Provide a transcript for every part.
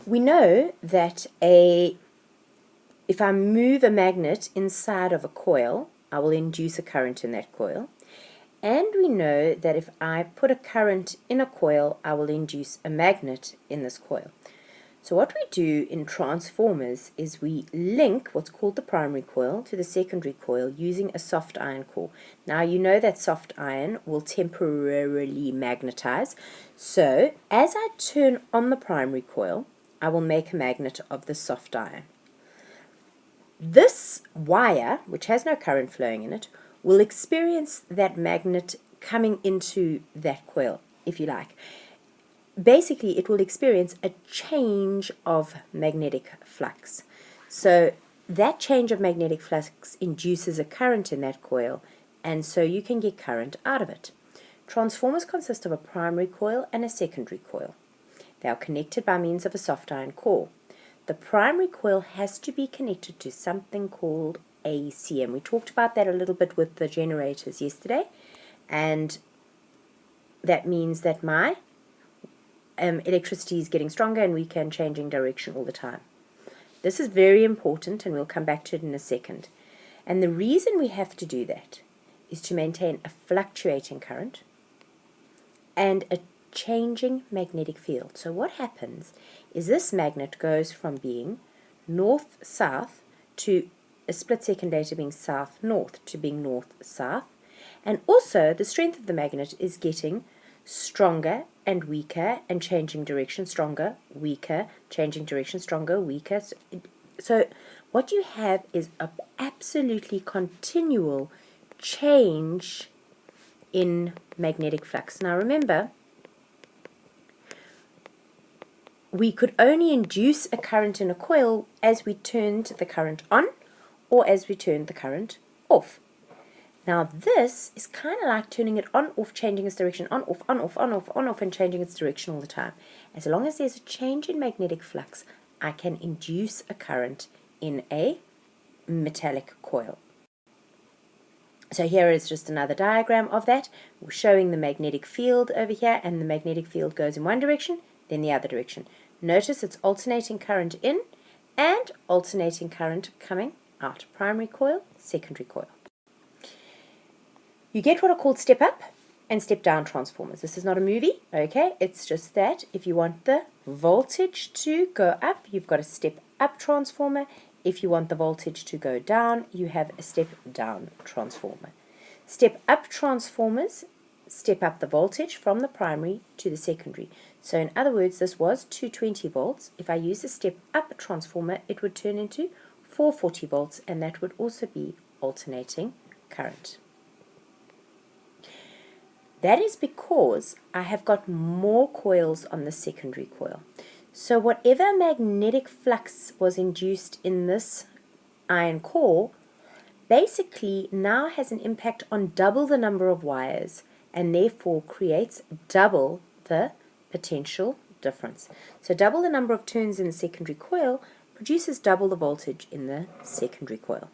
We know that if I move a magnet inside of a coil, I will induce a current in that coil. And we know that if I put a current in a coil, I will induce a magnet in this coil. So what we do in transformers is we link what's called the primary coil to the secondary coil using a soft iron core. Now you know that soft iron will temporarily magnetize. So as I turn on the primary coil, I will make a magnet of the soft iron. This wire, which has no current flowing in it, will experience that magnet coming into that coil, if you like. Basically, it will experience a change of magnetic flux. So that change of magnetic flux induces a current in that coil, and so you can get current out of it. Transformers consist of a primary coil and a secondary coil. They are connected by means of a soft iron core. The primary coil has to be connected to something called AC, and we talked about that a little bit with the generators yesterday, and that means that my electricity is getting stronger and weaker and changing direction all the time. This is very important, and we'll come back to it in a second. And the reason we have to do that is to maintain a fluctuating current and a changing magnetic field. So what happens is this magnet goes from being north-south to a split second later being south-north to being north-south. And also the strength of the magnet is getting stronger and weaker and changing direction, stronger, weaker, changing direction, stronger, weaker. So what you have is an absolutely continual change in magnetic flux. Now remember, we could only induce a current in a coil as we turned the current on or as we turned the current off. Now this is kind of like turning it on, off, changing its direction, on, off, on, off, on, off, on, off, and changing its direction all the time. As long as there's a change in magnetic flux, I can induce a current in a metallic coil. So here is just another diagram of that, showing the magnetic field over here, and the magnetic field goes in one direction, then the other direction. Notice it's alternating current in and alternating current coming out. Primary coil, secondary coil. You get what are called step-up and step-down transformers. This is not a movie, okay? It's just that if you want the voltage to go up, you've got a step-up transformer. If you want the voltage to go down, you have a step-down transformer. Step-up transformers step up the voltage from the primary to the secondary. So in other words, this was 220 volts. If I use a step-up transformer, it would turn into 440 volts, and that would also be alternating current. That is because I have got more coils on the secondary coil. So whatever magnetic flux was induced in this iron core basically now has an impact on double the number of wires, and therefore creates double the potential difference. So double the number of turns in the secondary coil produces double the voltage in the secondary coil.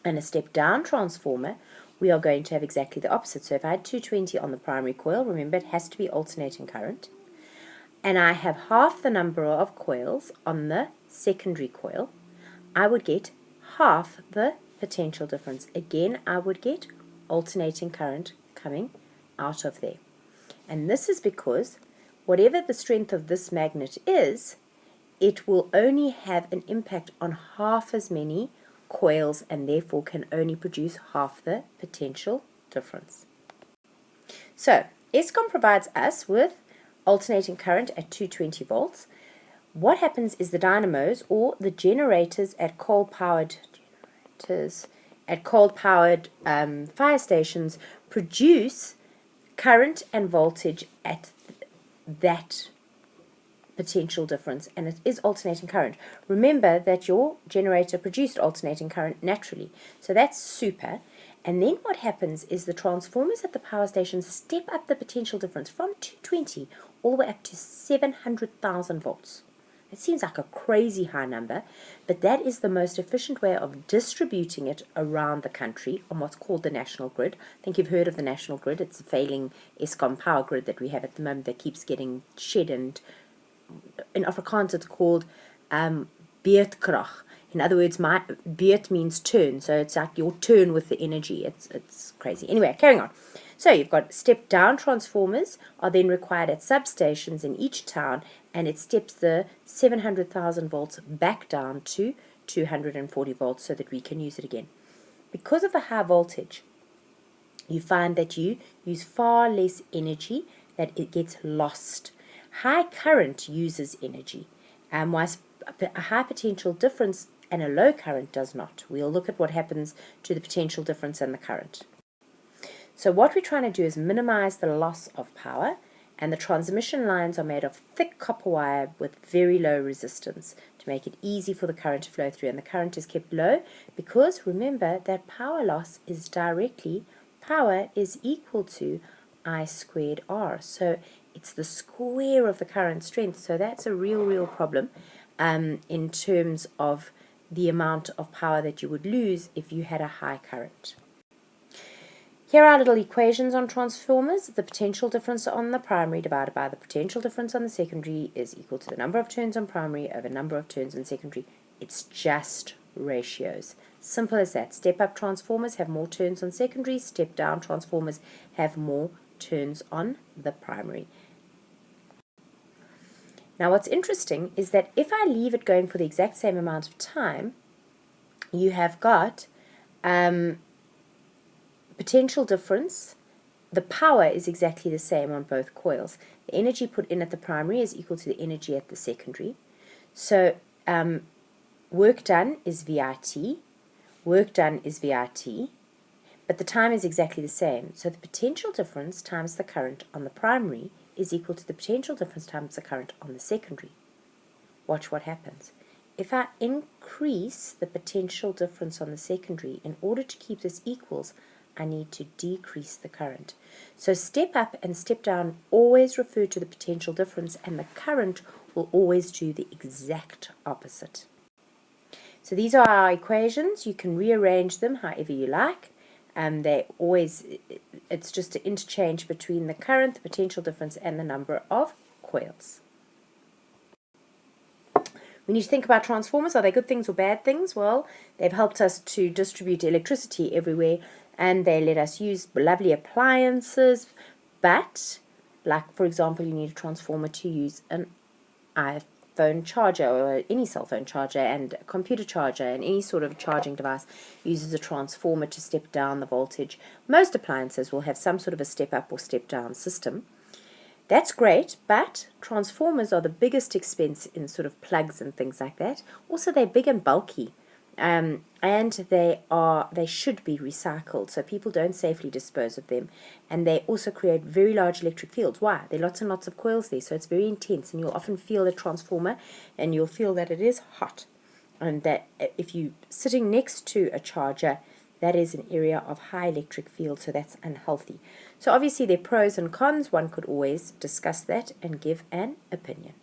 And a step-down transformer, we are going to have exactly the opposite. So if I had 220 on the primary coil, remember it has to be alternating current, and I have half the number of coils on the secondary coil, I would get half the potential difference. Again, I would get alternating current coming out of there. And this is because whatever the strength of this magnet is, it will only have an impact on half as many coils, and therefore can only produce half the potential difference. So Eskom provides us with alternating current at 220 volts. What happens is the dynamos, or the generators at coal-powered fire stations, produce current and voltage at that potential difference, and it is alternating current. Remember that your generator produced alternating current naturally, so that's super. And then what happens is the transformers at the power stations step up the potential difference from 220 all the way up to 700,000 volts. It seems like a crazy high number, but that is the most efficient way of distributing it around the country on what's called the national grid. I think you've heard of the national grid. It's a failing Eskom power grid that we have at the moment that keeps getting shed and in Afrikaans it's called beurtkrag. In other words, my beurt means turn, so it's like your turn with the energy. It's crazy. Anyway, carrying on. So you've got step-down transformers are then required at substations in each town, and it steps the 700,000 volts back down to 240 volts so that we can use it again. Because of the high voltage, you find that you use far less energy, that it gets lost. High current uses energy, whilst a high potential difference and a low current does not. We'll look at what happens to the potential difference and the current. So what we're trying to do is minimize the loss of power, and the transmission lines are made of thick copper wire with very low resistance to make it easy for the current to flow through, and the current is kept low because remember that power loss is directly, power is equal to I squared R. So it's the square of the current strength. So that's a real problem in terms of the amount of power that you would lose if you had a high current. Here are little equations on transformers. The potential difference on the primary divided by the potential difference on the secondary is equal to the number of turns on primary over number of turns in secondary. It's just ratios. Simple as that. Step-up transformers have more turns on secondary. Step-down transformers have more turns on the primary. Now what's interesting is that if I leave it going for the exact same amount of time, you have got potential difference. The power is exactly the same on both coils. The energy put in at the primary is equal to the energy at the secondary. So work done is VIT, work done is VIT, but the time is exactly the same. So the potential difference times the current on the primary is equal to the potential difference times the current on the secondary. Watch what happens. If I increase the potential difference on the secondary, in order to keep this equals, I need to decrease the current. So step up and step down always refer to the potential difference, and the current will always do the exact opposite. So these are our equations. You can rearrange them however you like. It's just an interchange between the current, the potential difference, and the number of coils. We need to think about transformers. Are they good things or bad things? Well, they've helped us to distribute electricity everywhere, and they let us use lovely appliances. But, like for example, you need a transformer to use an iPhone charger or any cell phone charger, and a computer charger, and any sort of charging device uses a transformer to step down the voltage. Most appliances will have some sort of a step up or step down system. That's great, but transformers are the biggest expense in sort of plugs and things like that. Also, they're big and bulky, and they should be recycled, so people don't safely dispose of them. And they also create very large electric fields. Why? There are lots and lots of coils there, so it's very intense, and you'll often feel the transformer, and you'll feel that it is hot, and that if you're sitting next to a charger, that is an area of high electric field, so that's unhealthy. So obviously there are pros and cons. One could always discuss that and give an opinion.